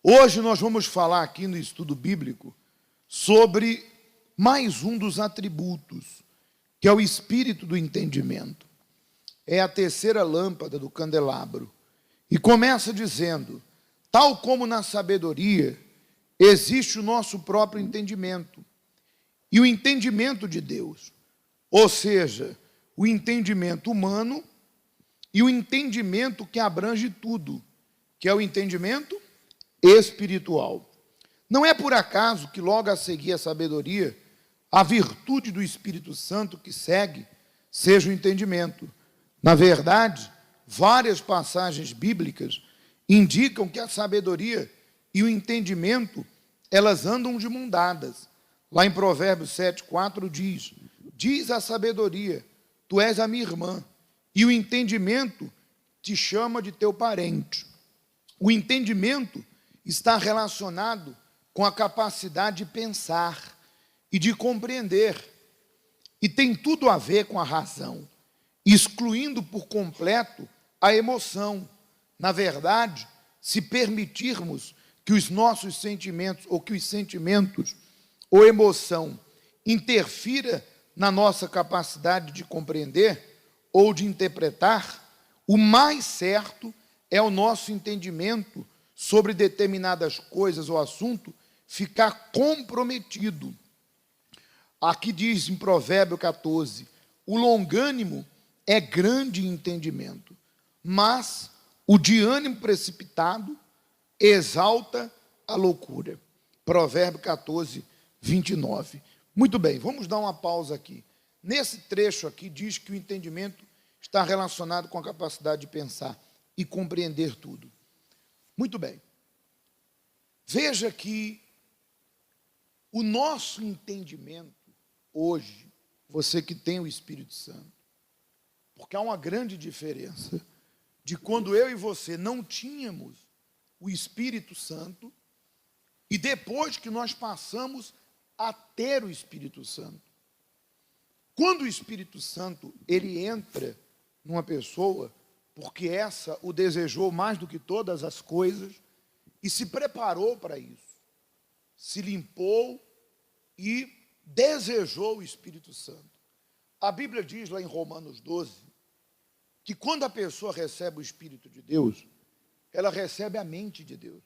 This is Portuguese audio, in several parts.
Hoje nós vamos falar aqui no estudo bíblico sobre mais um dos atributos, que é o espírito do entendimento. É a terceira lâmpada do candelabro. E começa dizendo: tal como na sabedoria existe o nosso próprio entendimento e o entendimento de Deus, ou seja, o entendimento humano e o entendimento que abrange tudo, que é o entendimento espiritual. Não é por acaso que logo a seguir a sabedoria, a virtude do Espírito Santo que segue seja o entendimento. Na verdade, várias passagens bíblicas indicam que a sabedoria e o entendimento, elas andam de mão dadas. Lá em Provérbios 7:4 diz a sabedoria: tu és a minha irmã, e o entendimento te chama de teu parente. O entendimento está relacionado com a capacidade de pensar e de compreender, e tem tudo a ver com a razão, excluindo por completo a emoção. Na verdade, se permitirmos que os nossos sentimentos, ou que os sentimentos ou emoção interfira na nossa capacidade de compreender ou de interpretar, o mais certo é o nosso entendimento sobre determinadas coisas ou assunto ficar comprometido. Aqui diz em Provérbio 14, o longânimo é grande em entendimento, mas o de ânimo precipitado exalta a loucura. Provérbio 14, 29. Muito bem, vamos dar uma pausa aqui. Nesse trecho aqui diz que o entendimento está relacionado com a capacidade de pensar e compreender tudo. Muito bem. Veja que o nosso entendimento hoje, você que tem o Espírito Santo, porque há uma grande diferença de quando eu e você não tínhamos o Espírito Santo e depois que nós passamos a ter o Espírito Santo. Quando o Espírito Santo, ele entra numa pessoa, porque essa o desejou mais do que todas as coisas e se preparou para isso, se limpou e desejou o Espírito Santo. A Bíblia diz lá em Romanos 12, que quando a pessoa recebe o Espírito de Deus, ela recebe a mente de Deus.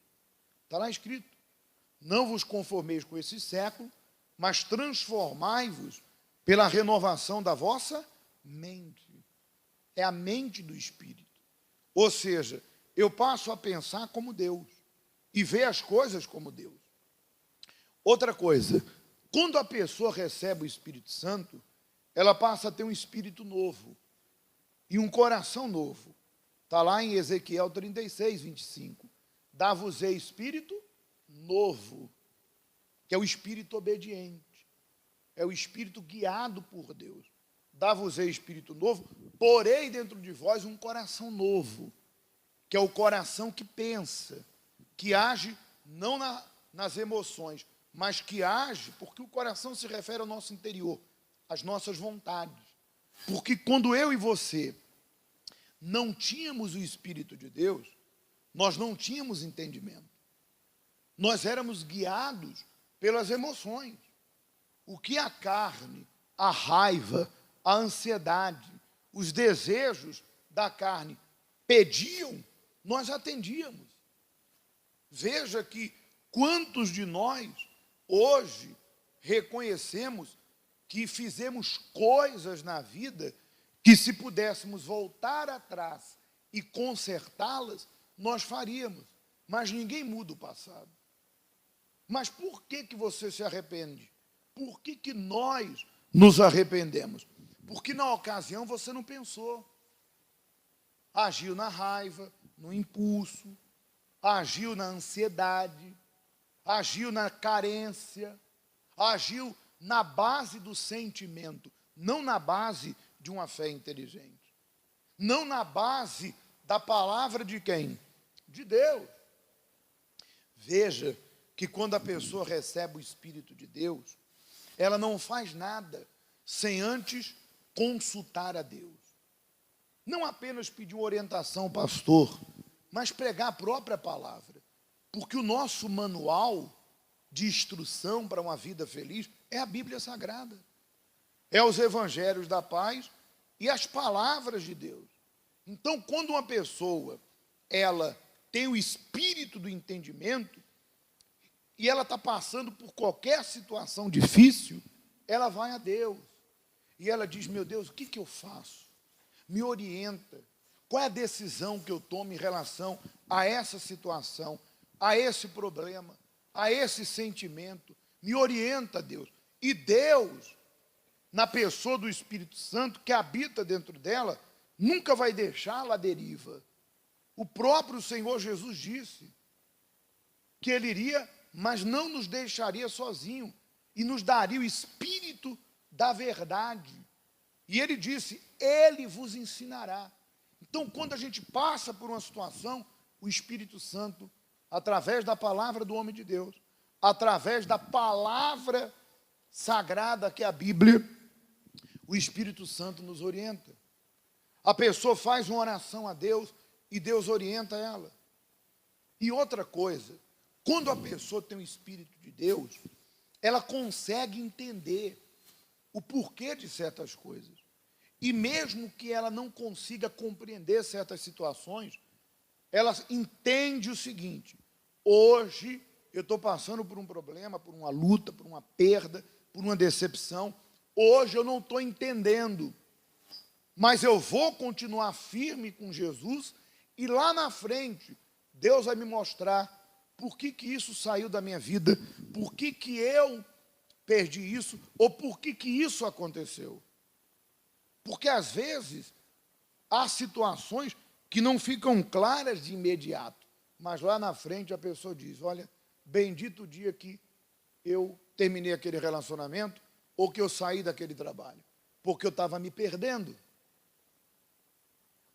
Está lá escrito: não vos conformeis com esse século, mas transformai-vos pela renovação da vossa mente. É a mente do Espírito. Ou seja, eu passo a pensar como Deus e ver as coisas como Deus. Outra coisa, quando a pessoa recebe o Espírito Santo, ela passa a ter um espírito novo e um coração novo. Está lá em Ezequiel 36, 25. Dá-vos-ei espírito novo, que é o espírito obediente, é o espírito guiado por Deus. Dá-vos-ei espírito novo, porei dentro de vós um coração novo, que é o coração que pensa, que age não nas emoções, mas que age, porque o coração se refere ao nosso interior, às nossas vontades. Porque quando eu e você não tínhamos o Espírito de Deus, nós não tínhamos entendimento. Nós éramos guiados pelas emoções. O que a carne, a raiva, a ansiedade, os desejos da carne pediam, nós atendíamos. Veja que quantos de nós hoje reconhecemos que fizemos coisas na vida que, se pudéssemos voltar atrás e consertá-las, nós faríamos. Mas ninguém muda o passado. Mas por que você se arrepende? Por que nós nos arrependemos? Porque na ocasião você não pensou. Agiu na raiva, no impulso, agiu na ansiedade, agiu na carência, agiu na base do sentimento, não na base de uma fé inteligente, não na base da palavra de quem? De Deus. Veja que quando a pessoa recebe o Espírito de Deus, ela não faz nada sem antes consultar a Deus. Não apenas pedir uma orientação ao pastor, mas pregar a própria palavra. Porque o nosso manual de instrução para uma vida feliz é a Bíblia Sagrada. É os evangelhos da paz e as palavras de Deus. Então, quando uma pessoa, ela tem o espírito do entendimento, e ela está passando por qualquer situação difícil, ela vai a Deus. E ela diz, meu Deus, o que eu faço? Me orienta. Qual é a decisão que eu tomo em relação a essa situação, a esse problema, a esse sentimento? Me orienta, Deus. E Deus, na pessoa do Espírito Santo, que habita dentro dela, nunca vai deixá-la à deriva. O próprio Senhor Jesus disse que Ele iria, mas não nos deixaria sozinho, e nos daria o Espírito da verdade. E Ele disse, Ele vos ensinará. Então, quando a gente passa por uma situação, o Espírito Santo, através da palavra do homem de Deus, através da palavra sagrada que é a Bíblia, o Espírito Santo nos orienta. A pessoa faz uma oração a Deus e Deus orienta ela. E outra coisa, quando a pessoa tem o Espírito de Deus, ela consegue entender o porquê de certas coisas. E mesmo que ela não consiga compreender certas situações, ela entende o seguinte, hoje eu estou passando por um problema, por uma luta, por uma perda, por uma decepção, hoje eu não estou entendendo, mas eu vou continuar firme com Jesus e lá na frente Deus vai me mostrar por que isso saiu da minha vida, por que eu perdi isso, ou por que isso aconteceu. Porque às vezes há situações que não ficam claras de imediato, mas lá na frente a pessoa diz, olha, bendito o dia que eu terminei aquele relacionamento, ou que eu saí daquele trabalho, porque eu estava me perdendo.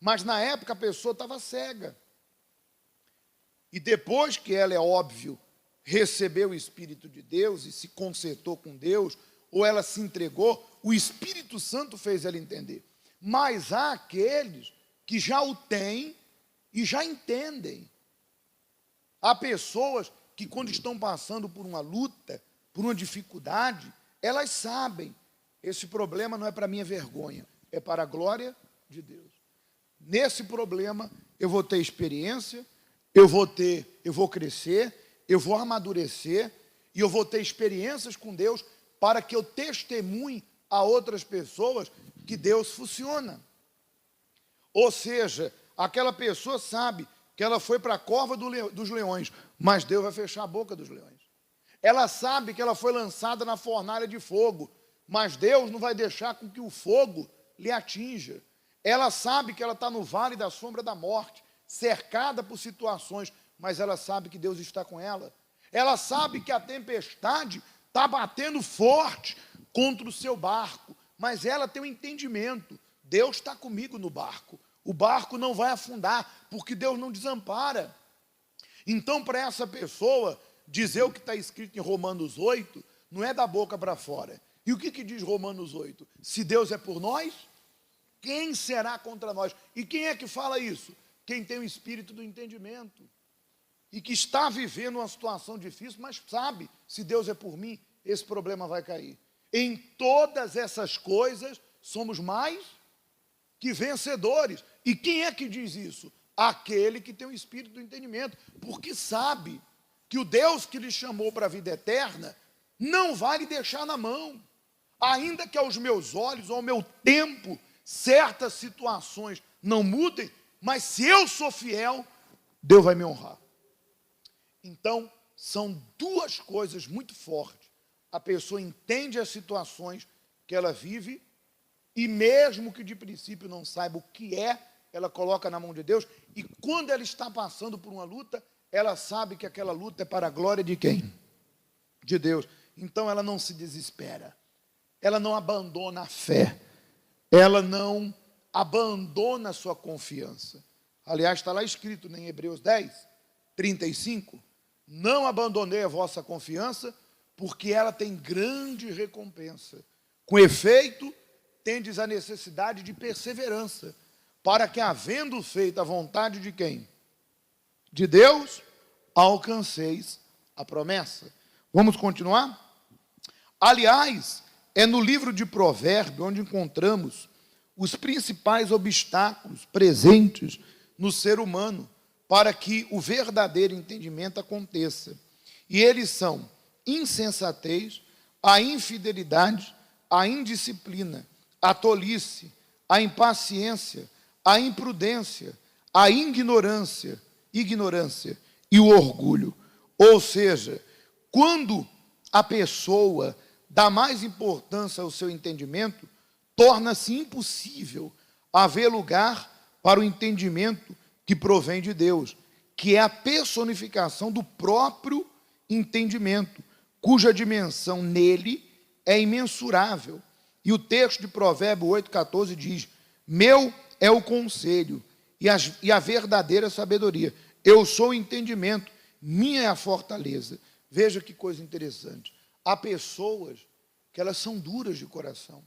Mas na época a pessoa estava cega. E depois que ela, é óbvio, recebeu o Espírito de Deus e se consertou com Deus, ou ela se entregou, o Espírito Santo fez ela entender. Mas há aqueles que já o têm e já entendem. Há pessoas que quando estão passando por uma luta, por uma dificuldade, elas sabem, esse problema não é para minha vergonha, é para a glória de Deus. Nesse problema eu vou ter experiência, eu vou crescer, eu vou amadurecer, e eu vou ter experiências com Deus para que eu testemunhe a outras pessoas que Deus funciona. Ou seja, aquela pessoa sabe que ela foi para a cova dos leões, mas Deus vai fechar a boca dos leões. Ela sabe que ela foi lançada na fornalha de fogo, mas Deus não vai deixar com que o fogo lhe atinja. Ela sabe que ela está no vale da sombra da morte, cercada por situações, mas ela sabe que Deus está com ela. Ela sabe que a tempestade está batendo forte contra o seu barco, mas ela tem um entendimento, Deus está comigo no barco, o barco não vai afundar, porque Deus não desampara. Então, para essa pessoa, dizer o que está escrito em Romanos 8, não é da boca para fora. E o que diz Romanos 8? Se Deus é por nós, quem será contra nós? E quem é que fala isso? Quem tem o espírito do entendimento. E que está vivendo uma situação difícil, mas sabe, se Deus é por mim, esse problema vai cair. Em todas essas coisas, somos mais que vencedores. E quem é que diz isso? Aquele que tem o espírito do entendimento, porque sabe que o Deus que lhe chamou para a vida eterna não vai lhe deixar na mão. Ainda que aos meus olhos, ao meu tempo, certas situações não mudem, mas se eu sou fiel, Deus vai me honrar. Então, são duas coisas muito fortes. A pessoa entende as situações que ela vive e mesmo que de princípio não saiba o que é, ela coloca na mão de Deus e quando ela está passando por uma luta, ela sabe que aquela luta é para a glória de quem? De Deus. Então, ela não se desespera. Ela não abandona a fé. Ela não abandona a sua confiança. Aliás, está lá escrito em Hebreus 10, 35. Não abandonei a vossa confiança, porque ela tem grande recompensa. Com efeito, tendes a necessidade de perseverança, para que, havendo feito a vontade de quem? De Deus, alcanceis a promessa. Vamos continuar? Aliás, é no livro de Provérbios onde encontramos os principais obstáculos presentes no ser humano para que o verdadeiro entendimento aconteça. E eles são insensatez, a infidelidade, a indisciplina, a tolice, a impaciência, a imprudência, a ignorância e o orgulho. Ou seja, quando a pessoa dá mais importância ao seu entendimento, torna-se impossível haver lugar para o entendimento que provém de Deus, que é a personificação do próprio entendimento, cuja dimensão nele é imensurável. E o texto de Provérbios 8,14 diz: meu é o conselho e a verdadeira sabedoria. Eu sou o entendimento, minha é a fortaleza. Veja que coisa interessante. Há pessoas que elas são duras de coração.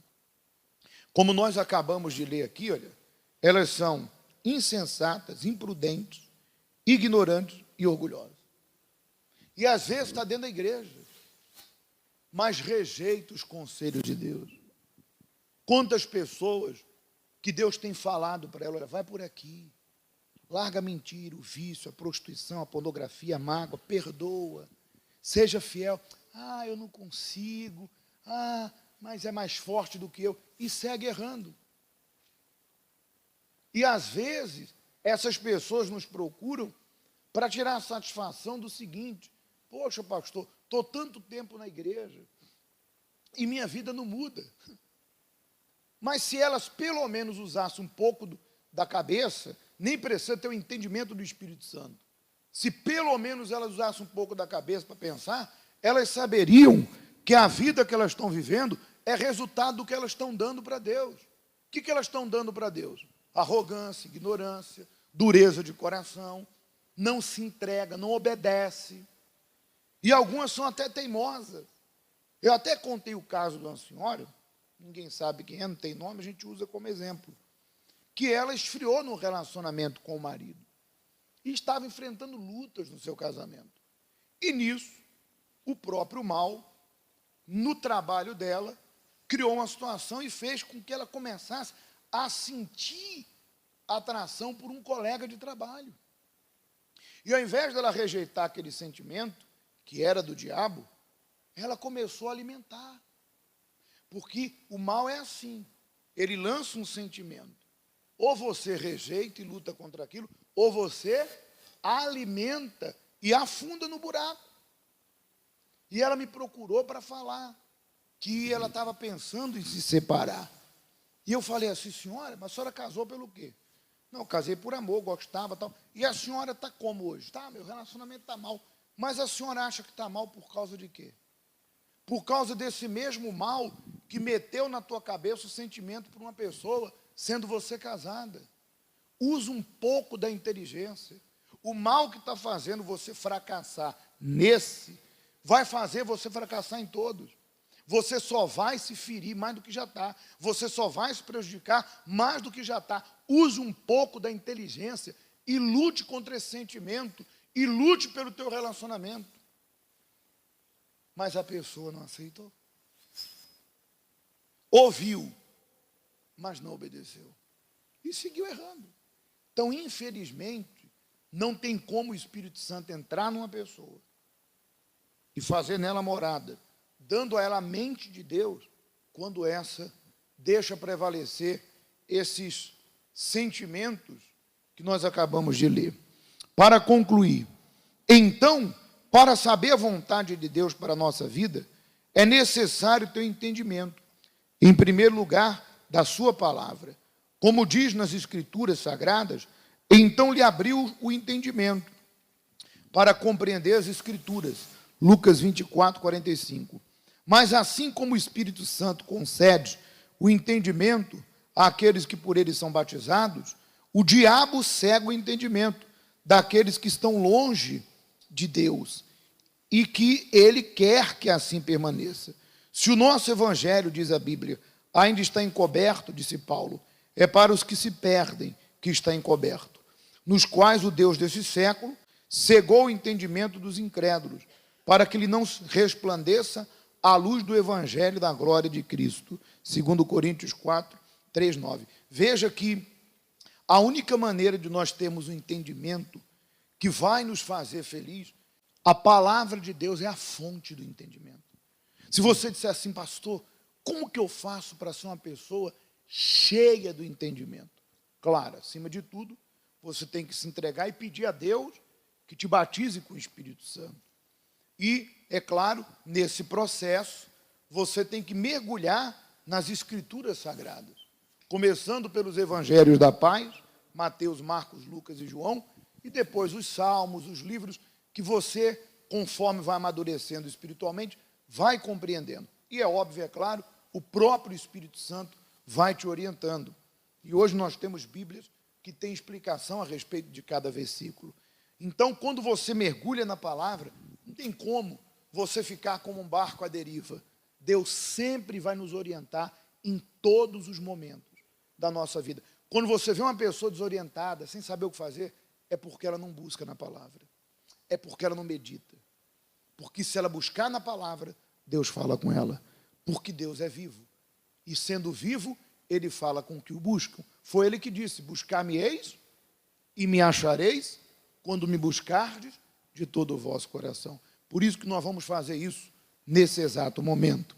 Como nós acabamos de ler aqui, olha, elas são insensatas, imprudentes, ignorantes e orgulhosas. E às vezes está dentro da igreja, mas rejeita os conselhos de Deus. Quantas pessoas que Deus tem falado para ela, olha, vai por aqui, larga a mentira, o vício, a prostituição, a pornografia, a mágoa, perdoa, seja fiel. Ah, eu não consigo, mas é mais forte do que eu, e segue errando. E às vezes, essas pessoas nos procuram para tirar a satisfação do seguinte: poxa, pastor, estou tanto tempo na igreja e minha vida não muda. Mas se elas pelo menos usassem um pouco da cabeça, nem precisa ter o entendimento do Espírito Santo. Se pelo menos elas usassem um pouco da cabeça para pensar, elas saberiam que a vida que elas estão vivendo é resultado do que elas estão dando para Deus. O que elas estão dando para Deus? Arrogância, ignorância, dureza de coração, não se entrega, não obedece. E algumas são até teimosas. Eu até contei o caso de uma senhora, ninguém sabe quem é, não tem nome, a gente usa como exemplo, que ela esfriou no relacionamento com o marido e estava enfrentando lutas no seu casamento. E nisso, o próprio mal, no trabalho dela, criou uma situação e fez com que ela começasse a sentir atração por um colega de trabalho. E ao invés dela rejeitar aquele sentimento, que era do diabo, ela começou a alimentar. Porque o mal é assim, ele lança um sentimento. Ou você rejeita e luta contra aquilo, ou você alimenta e afunda no buraco. E ela me procurou para falar que ela estava pensando em se separar. E eu falei assim: senhora, mas a senhora casou pelo quê? Não, eu casei por amor, gostava, tal. E a senhora está como hoje? Tá, meu relacionamento está mal. Mas a senhora acha que está mal por causa de quê? Por causa desse mesmo mal que meteu na tua cabeça o sentimento por uma pessoa, sendo você casada. Usa um pouco da inteligência. O mal que está fazendo você fracassar nesse, vai fazer você fracassar em todos. Você só vai se ferir mais do que já está. Você só vai se prejudicar mais do que já está. Use um pouco da inteligência e lute contra esse sentimento e lute pelo teu relacionamento. Mas a pessoa não aceitou. Ouviu, mas não obedeceu. E seguiu errando. Então, infelizmente, não tem como o Espírito Santo entrar numa pessoa e fazer nela morada, dando a ela a mente de Deus, quando essa deixa prevalecer esses sentimentos que nós acabamos de ler. Para concluir, então, para saber a vontade de Deus para a nossa vida, é necessário ter entendimento, em primeiro lugar, da sua palavra. Como diz nas Escrituras Sagradas, então lhe abriu o entendimento para compreender as Escrituras. Lucas 24, 45. Mas assim como o Espírito Santo concede o entendimento àqueles que por ele são batizados, o diabo cega o entendimento daqueles que estão longe de Deus e que ele quer que assim permaneça. Se o nosso evangelho, diz a Bíblia, ainda está encoberto, disse Paulo, é para os que se perdem que está encoberto, nos quais o Deus desse século cegou o entendimento dos incrédulos, para que lhe não resplandeça a luz do evangelho da glória de Cristo. 2 Coríntios 4, 3, 9. Veja que a única maneira de nós termos um entendimento que vai nos fazer feliz, a palavra de Deus é a fonte do entendimento. Se você disser assim, pastor, como que eu faço para ser uma pessoa cheia do entendimento? Claro, acima de tudo, você tem que se entregar e pedir a Deus que te batize com o Espírito Santo. E, é claro, nesse processo, você tem que mergulhar nas Escrituras Sagradas, começando pelos Evangelhos da Paz, Mateus, Marcos, Lucas e João, e depois os Salmos, os livros que você, conforme vai amadurecendo espiritualmente, vai compreendendo. E é óbvio, é claro, o próprio Espírito Santo vai te orientando. E hoje nós temos Bíblias que têm explicação a respeito de cada versículo. Então, quando você mergulha na palavra, não tem como você ficar como um barco à deriva. Deus sempre vai nos orientar em todos os momentos da nossa vida. Quando você vê uma pessoa desorientada, sem saber o que fazer, é porque ela não busca na palavra. É porque ela não medita. Porque se ela buscar na palavra, Deus fala com ela. Porque Deus é vivo. E sendo vivo, Ele fala com o que o buscam. Foi Ele que disse, buscar-me-eis e me achareis, quando me buscardes de todo o vosso coração. Por isso que nós vamos fazer isso nesse exato momento.